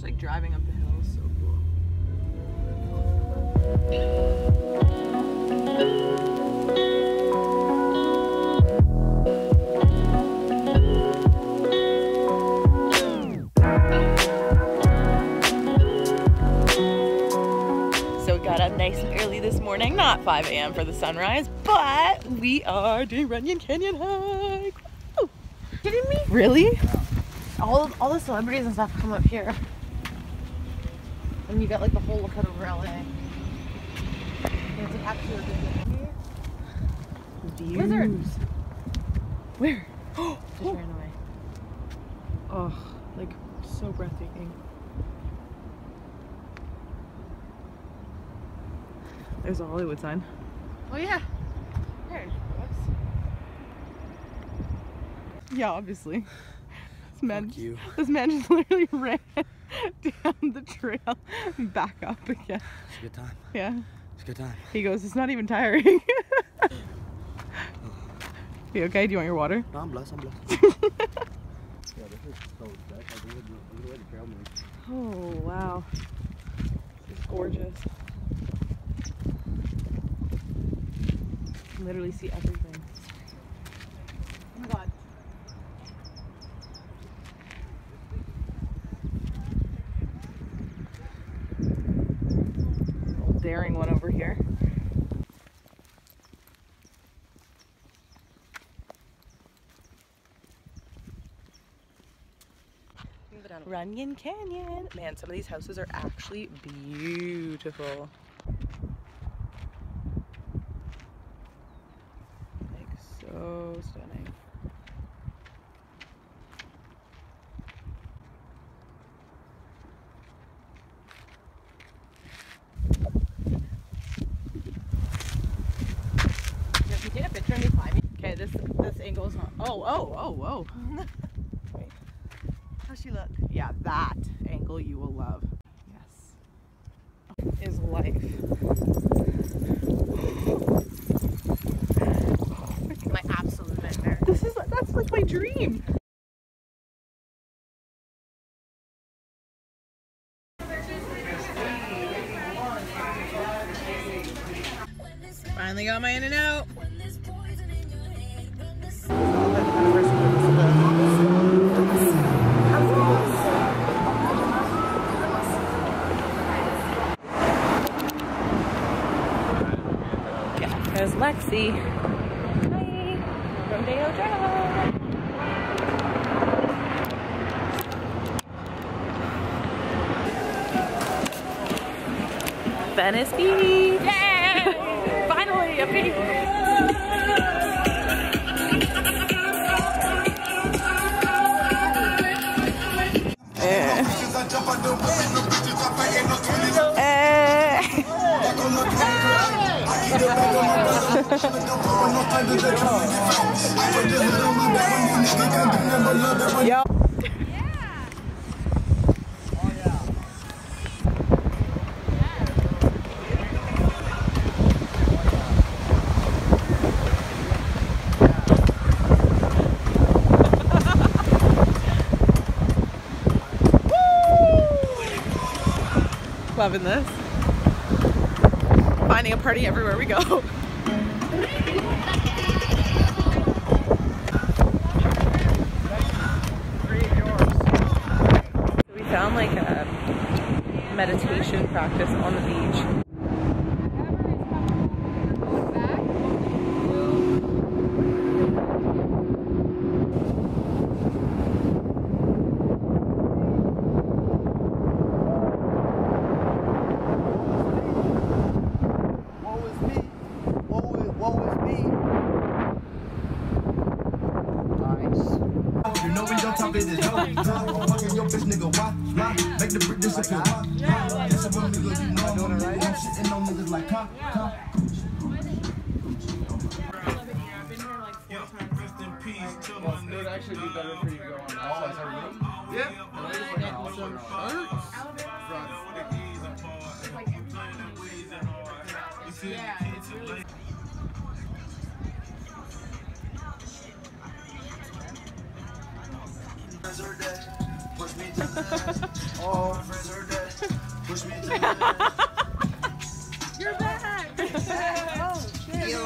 like driving up the hill is so cool. So we got up nice and early this morning, not 5 a.m. for the sunrise, but we are doing Runyon Canyon hike. Woo! Kidding me? Really? All the celebrities and stuff come up here. And you got like the whole look out over LA. And it's like actually a good views. Lizards! Where? Oh! Just ran away. Oh, like so breathtaking. There's a Hollywood sign. Oh yeah. There. Yeah, obviously. This man just literally ran down the trail and back up again. It's a good time. Yeah. It's a good time. He goes, it's not even tiring. You okay? Do you want your water? No, I'm blessed. I'm blessed. Yeah, this is so sick. I think the way the trail moves. Oh, wow. It's gorgeous. You can literally see everything. Oh my god. Daring one over here. Runyon Canyon. Man, some of these houses are actually beautiful. Like so stunning. Okay, this angle is not. Oh. Wait. How's she look? Yeah, that angle you will love. Yes. Is life. My absolute nightmare. That's like my dream. Finally got my In-N-Out. Yeah, there's Lexi. Hi. Rodeo Drive. Venice Beach. Yay! Finally a beach. Yo. Loving this. Finding a party everywhere we go. We found like a meditation practice on the beach. It would actually be better for you to go on that side. Yeah. Yeah, it's really. Push me to the left. All my friends are dead. Push me to the left. You're back! Oh, shit. Yo.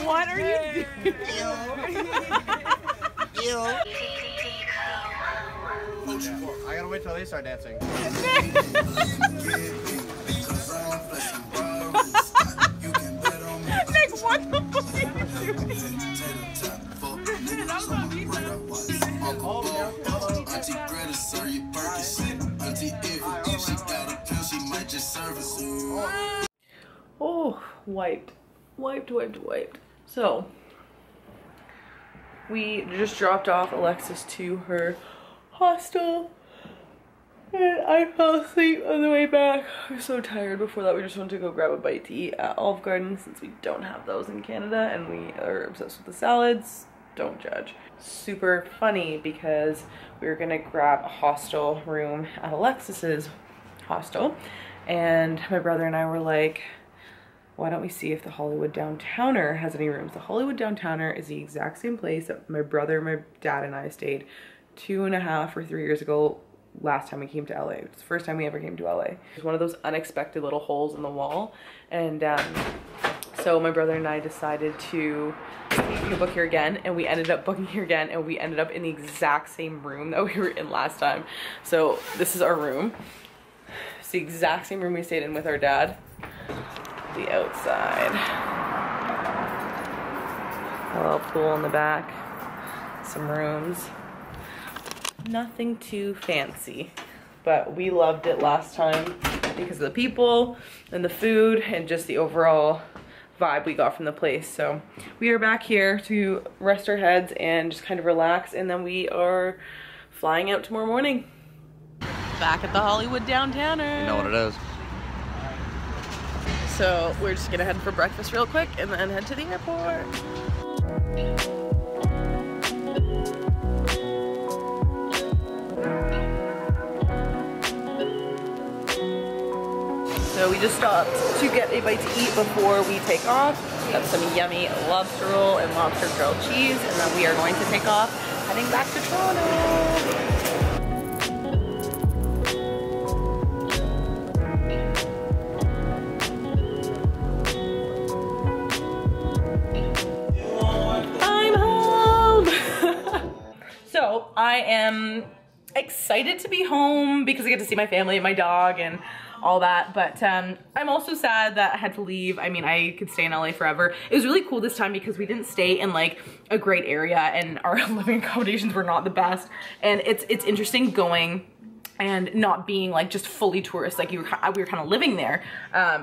What are you doing? Yo. I gotta wait till they start dancing. Nick, what the fuck are you doing? Oh, wiped. So, we just dropped off Alexis to her hostel. And I fell asleep on the way back. I was so tired. Before that, we just wanted to go grab a bite to eat at Olive Garden since we don't have those in Canada and we are obsessed with the salads. Don't judge. Super funny because we were gonna grab a hostel room at Alexis's hostel, and my brother and I were like, why don't we see if the Hollywood Downtowner has any rooms? The Hollywood Downtowner is the exact same place that my brother, my dad, and I stayed 2.5 or 3 years ago last time we came to LA. It's the first time we ever came to LA. It's one of those unexpected little holes in the wall, and so my brother and I decided to book here again, and we ended up booking here again, and we ended up in the exact same room that we were in last time. So this is our room. It's the exact same room we stayed in with our dad. The outside. A little pool in the back. Some rooms. Nothing too fancy, but we loved it last time because of the people and the food and just the overall vibe we got from the place. So we are back here to rest our heads and just kind of relax, and then we are flying out tomorrow morning. Back at the Hollywood Downtowner. You know what it is. So we're just gonna head for breakfast real quick and then head to the airport. So we just stopped to get a bite to eat before we take off. Got some yummy lobster roll and lobster grilled cheese, and then we are going to take off, heading back to Toronto. I'm home! So I am excited to be home because I get to see my family and my dog and all that, but I'm also sad that I had to leave. I mean, I could stay in LA forever. It was really cool this time because we didn't stay in like a great area and our living accommodations were not the best, and it's interesting going and not being like just fully tourist, like we were kind of living there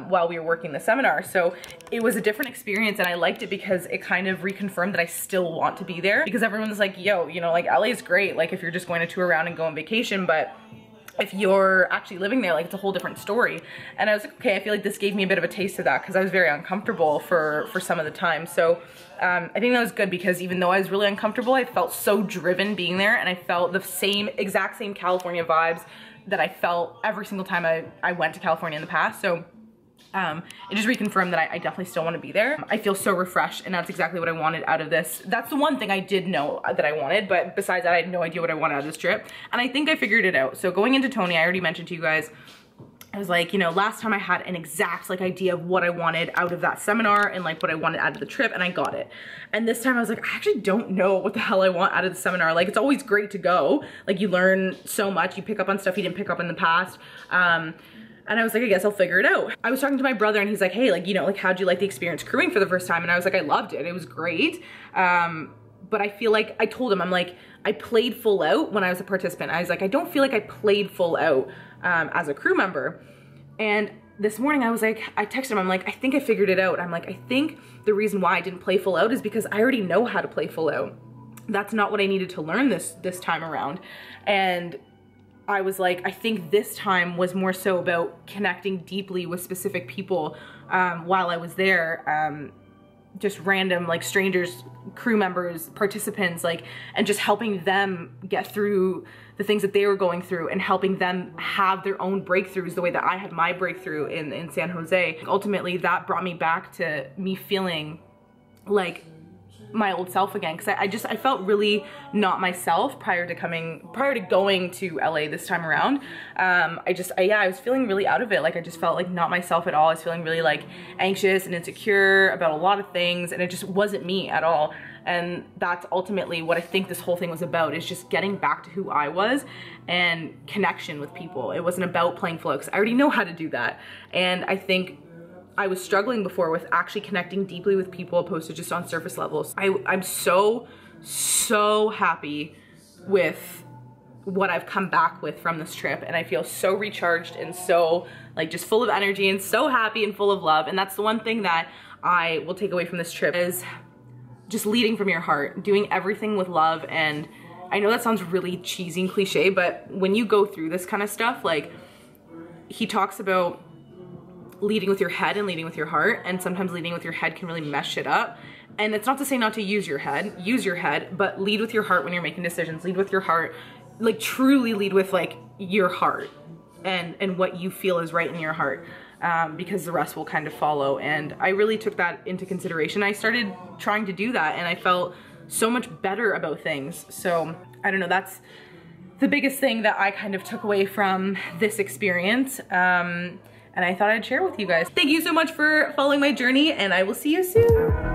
while we were working the seminar. So it was a different experience, and I liked it because it kind of reconfirmed that I still want to be there, because everyone's like, yo, you know, like LA is great, like if you're just going to tour around and go on vacation, but if you're actually living there, like it's a whole different story. And I was like, okay, I feel like this gave me a bit of a taste of that because I was very uncomfortable for some of the time. So I think that was good because even though I was really uncomfortable, I felt so driven being there, and I felt the exact same California vibes that I felt every single time I went to California in the past. So it just reconfirmed that I definitely still want to be there. I feel so refreshed, and that's exactly what I wanted out of this. That's the one thing I did know that I wanted, but besides that, I had no idea what I wanted out of this trip. And I think I figured it out. So going into Tony, I already mentioned to you guys, I was like, you know, last time I had an exact like idea of what I wanted out of that seminar and like what I wanted out of the trip, and I got it. And this time I was like, I actually don't know what the hell I want out of the seminar. Like, it's always great to go. Like, you learn so much. You pick up on stuff you didn't pick up in the past. And I was like, I guess I'll figure it out. I was talking to my brother and he's like, hey, like, you know, like, how'd you like the experience crewing for the first time? And I was like, I loved it. It was great. But I feel like, I told him, I'm like, I played full out when I was a participant. I was like, I don't feel like I played full out as a crew member. And this morning I was like, I texted him, I'm like, I think I figured it out. I'm like, I think the reason why I didn't play full out is because I already know how to play full out. That's not what I needed to learn this time around. And I was like, I think this time was more so about connecting deeply with specific people while I was there. Just random, like, strangers, crew members, participants, like, and just helping them get through the things that they were going through and helping them have their own breakthroughs the way that I had my breakthrough in San Jose. Ultimately, that brought me back to me feeling like my old self again, because I felt really not myself prior to going to LA this time around. I was feeling really out of it. Like I just felt like not myself at all. I was feeling really like anxious and insecure about a lot of things, and it just wasn't me at all. And that's ultimately what I think this whole thing was about, is just getting back to who I was and connection with people. It wasn't about playing flow, because I already know how to do that. And I think I was struggling before with actually connecting deeply with people opposed to just on surface levels. I'm so happy with what I've come back with from this trip, and I feel so recharged and so like just full of energy and so happy and full of love. And that's the one thing that I will take away from this trip, is just leading from your heart, doing everything with love. And I know that sounds really cheesy and cliche, but when you go through this kind of stuff, like he talks about leading with your head and leading with your heart, and sometimes leading with your head can really mess shit up. And it's not to say not to use your head, but lead with your heart when you're making decisions. Lead with your heart, like truly lead with like your heart and what you feel is right in your heart, because the rest will kind of follow. And I really took that into consideration. I started trying to do that, and I felt so much better about things. So I don't know, that's the biggest thing that I kind of took away from this experience. And I thought I'd share with you guys. Thank you so much for following my journey, and I will see you soon.